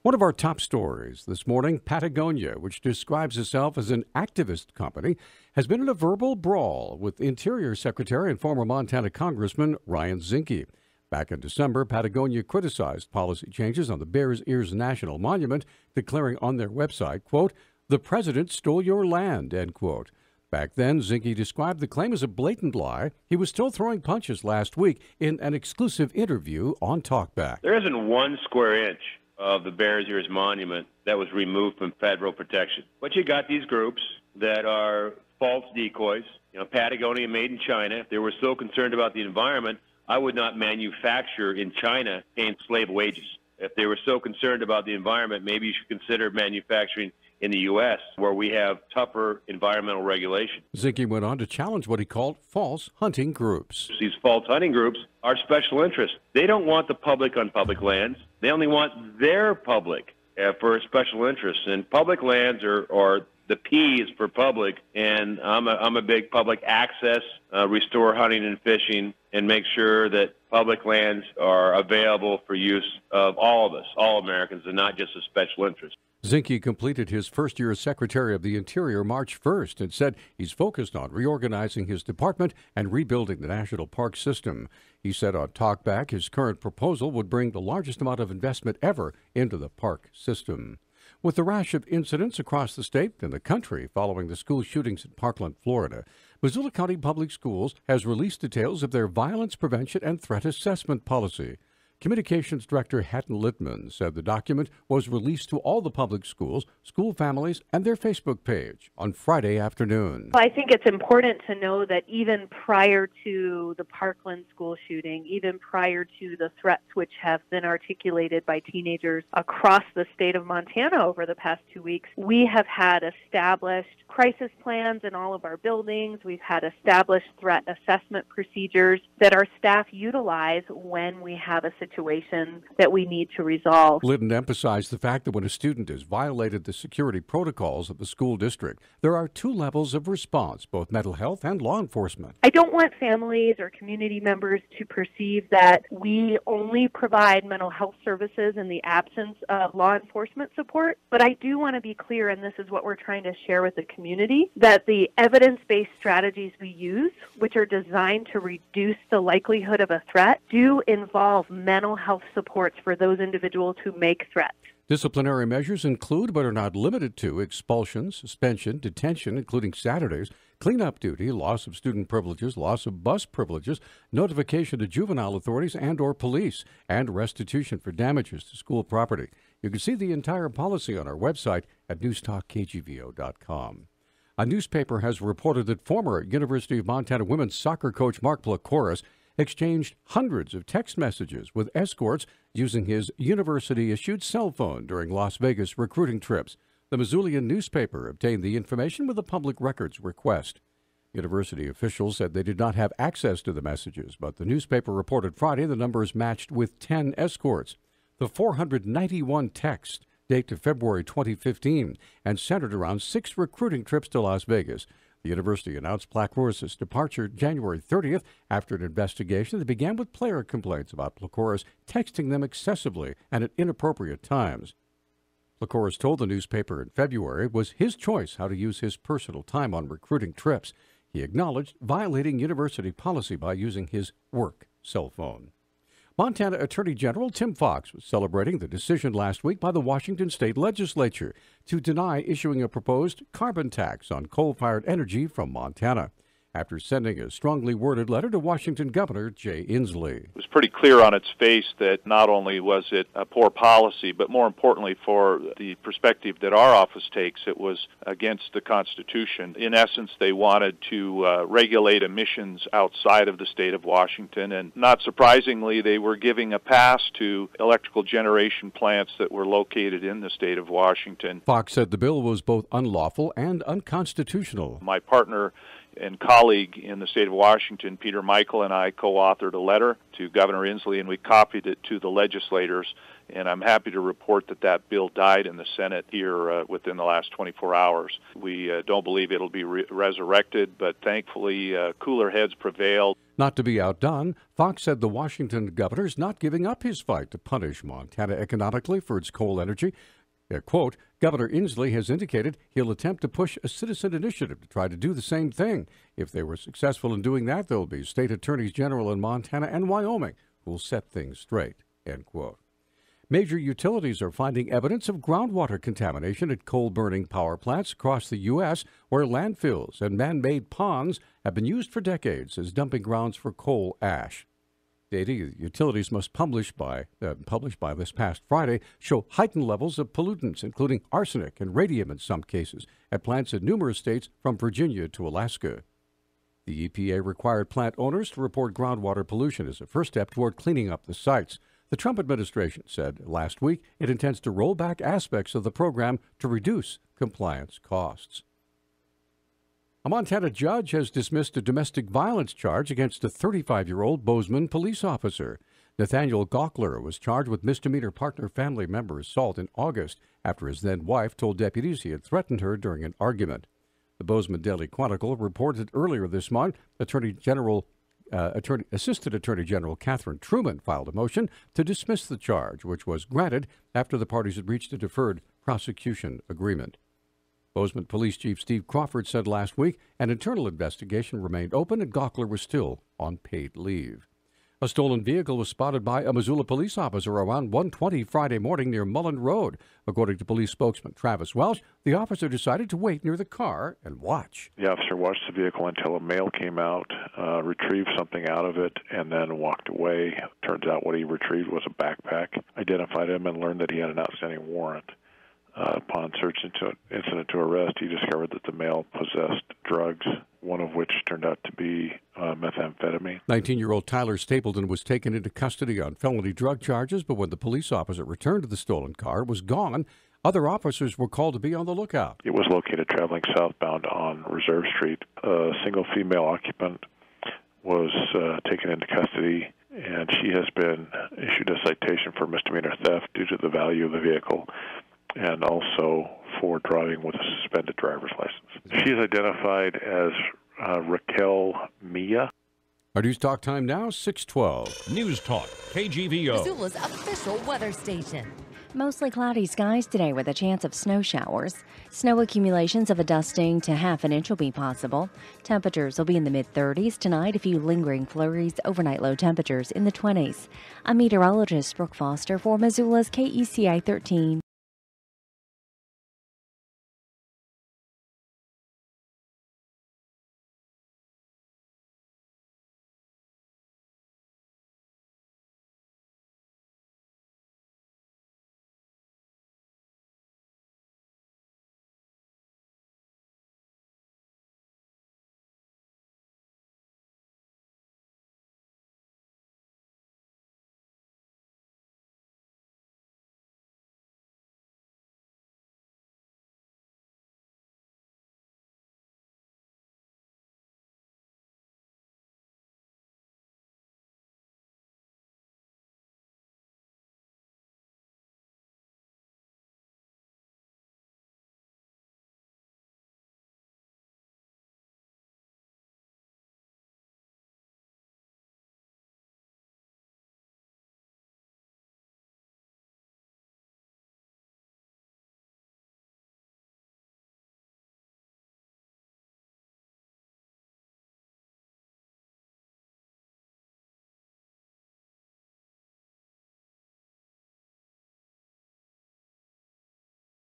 One of our top stories this morning, Patagonia, which describes itself as an activist company, has been in a verbal brawl with Interior Secretary and former Montana Congressman Ryan Zinke. Back in December, Patagonia criticized policy changes on the Bears Ears National Monument, declaring on their website, quote, "The president stole your land," end quote. Back then, Zinke described the claim as a blatant lie. He was still throwing punches last week in an exclusive interview on Talkback. There isn't 1 square inch of the Bears Ears Monument that was removed from federal protection. But you got these groups that are false decoys. Patagonia made in China. If they were so concerned about the environment, I would not manufacture in China paying slave wages. If they were so concerned about the environment, maybe you should consider manufacturing in the U.S., where we have tougher environmental regulation. Zinke went on to challenge what he called false hunting groups. These false hunting groups are special interests. They don't want the public on public lands. They only want their public for special interests. And public lands are the P is for public, and I'm a big public access, restore hunting and fishing, and make sure that public lands are available for use of all of us, all Americans, and not just a special interest. Zinke completed his first year as Secretary of the Interior March 1st and said he's focused on reorganizing his department and rebuilding the national park system. He said on Talkback his current proposal would bring the largest amount of investment ever into the park system. With the rash of incidents across the state and the country following the school shootings in Parkland, Florida, Missoula County Public Schools has released details of their violence prevention and threat assessment policy. Communications Director Hatton Littman said the document was released to all the public schools, school families, and their Facebook page on Friday afternoon. I think it's important to know that even prior to the Parkland school shooting, even prior to the threats which have been articulated by teenagers across the state of Montana over the past 2 weeks, we have had established crisis plans in all of our buildings. We've had established threat assessment procedures that our staff utilize when we have a situation that we need to resolve. Littman emphasized the fact that when a student has violated the security protocols of the school district, there are 2 levels of response, both mental health and law enforcement. I don't want families or community members to perceive that we only provide mental health services in the absence of law enforcement support, but I do want to be clear, and this is what we're trying to share with the community, that the evidence-based strategies we use, which are designed to reduce the likelihood of a threat, do involve mental health supports for those individuals who make threats. Disciplinary measures include, but are not limited to, expulsion, suspension, detention, including Saturdays, cleanup duty, loss of student privileges, loss of bus privileges, notification to juvenile authorities and or police, and restitution for damages to school property. You can see the entire policy on our website at newstalkkgvo.com. A newspaper has reported that former University of Montana women's soccer coach Mark Placoris exchanged hundreds of text messages with escorts using his university-issued cell phone during Las Vegas recruiting trips. The Missoulian newspaper obtained the information with a public records request. University officials said they did not have access to the messages, but the newspaper reported Friday the numbers matched with 10 escorts. The 491 texts date to February 2015 and centered around 6 recruiting trips to Las Vegas. The university announced Placoris' departure January 30th after an investigation that began with player complaints about Placoris texting them excessively and at inappropriate times. Placoris told the newspaper in February it was his choice how to use his personal time on recruiting trips. He acknowledged violating university policy by using his work cell phone. Montana Attorney General Tim Fox was celebrating the decision last week by the Washington State Legislature to deny issuing a proposed carbon tax on coal-fired energy from Montana, after sending a strongly worded letter to Washington Governor Jay Inslee. It was pretty clear on its face that not only was it a poor policy, but more importantly for the perspective that our office takes, it was against the Constitution. In essence, they wanted to regulate emissions outside of the state of Washington, and not surprisingly, they were giving a pass to electrical generation plants that were located in the state of Washington. Fox said the bill was both unlawful and unconstitutional. My partner and colleague in the state of Washington, Peter Michael, and I co-authored a letter to Governor Inslee, and we copied it to the legislators. And I'm happy to report that that bill died in the Senate here within the last 24 hours. We don't believe it'll be resurrected, but thankfully cooler heads prevailed. Not to be outdone, Fox said the Washington governor's not giving up his fight to punish Montana economically for its coal energy. Quote, Governor Inslee has indicated he'll attempt to push a citizen initiative to try to do the same thing. If they were successful in doing that, there will be state attorneys general in Montana and Wyoming who will set things straight, end quote. Major utilities are finding evidence of groundwater contamination at coal-burning power plants across the U.S., where landfills and man-made ponds have been used for decades as dumping grounds for coal ash. Data utilities must publish by this past Friday show heightened levels of pollutants, including arsenic and radium in some cases, at plants in numerous states from Virginia to Alaska. The EPA required plant owners to report groundwater pollution as a first step toward cleaning up the sites. The Trump administration said last week it intends to roll back aspects of the program to reduce compliance costs. A Montana judge has dismissed a domestic violence charge against a 35-year-old Bozeman police officer. Nathaniel Gawkler was charged with misdemeanor partner-family member assault in August after his then-wife told deputies he had threatened her during an argument. The Bozeman Daily Chronicle reported earlier this month Assistant Attorney General Catherine Truman filed a motion to dismiss the charge, which was granted after the parties had reached a deferred prosecution agreement. Bozeman Police Chief Steve Crawford said last week an internal investigation remained open and Gawkler was still on paid leave. A stolen vehicle was spotted by a Missoula police officer around 1:20 Friday morning near Mullen Road. According to police spokesman Travis Welsh, the officer decided to wait near the car and watch. The officer watched the vehicle until a male came out, retrieved something out of it, and then walked away. Turns out what he retrieved was a backpack. Identified him and learned that he had an outstanding warrant. Upon search incident to arrest, he discovered that the male possessed drugs, one of which turned out to be methamphetamine. 19-year-old Tyler Stapleton was taken into custody on felony drug charges, but when the police officer returned to the stolen car, it was gone. Other officers were called to be on the lookout. It was located traveling southbound on Reserve Street. A single female occupant was taken into custody, and she has been issued a citation for misdemeanor theft due to the value of the vehicle, and also for driving with a suspended driver's license. She is identified as Raquel Mia. Our News Talk time now, 6:12. Newstalk, KGVO. Missoula's official weather station. Mostly cloudy skies today with a chance of snow showers. Snow accumulations of a dusting to half an inch will be possible. Temperatures will be in the mid-30s tonight. A few lingering flurries. Overnight low temperatures in the 20s. I'm meteorologist Brooke Foster for Missoula's KECI 13.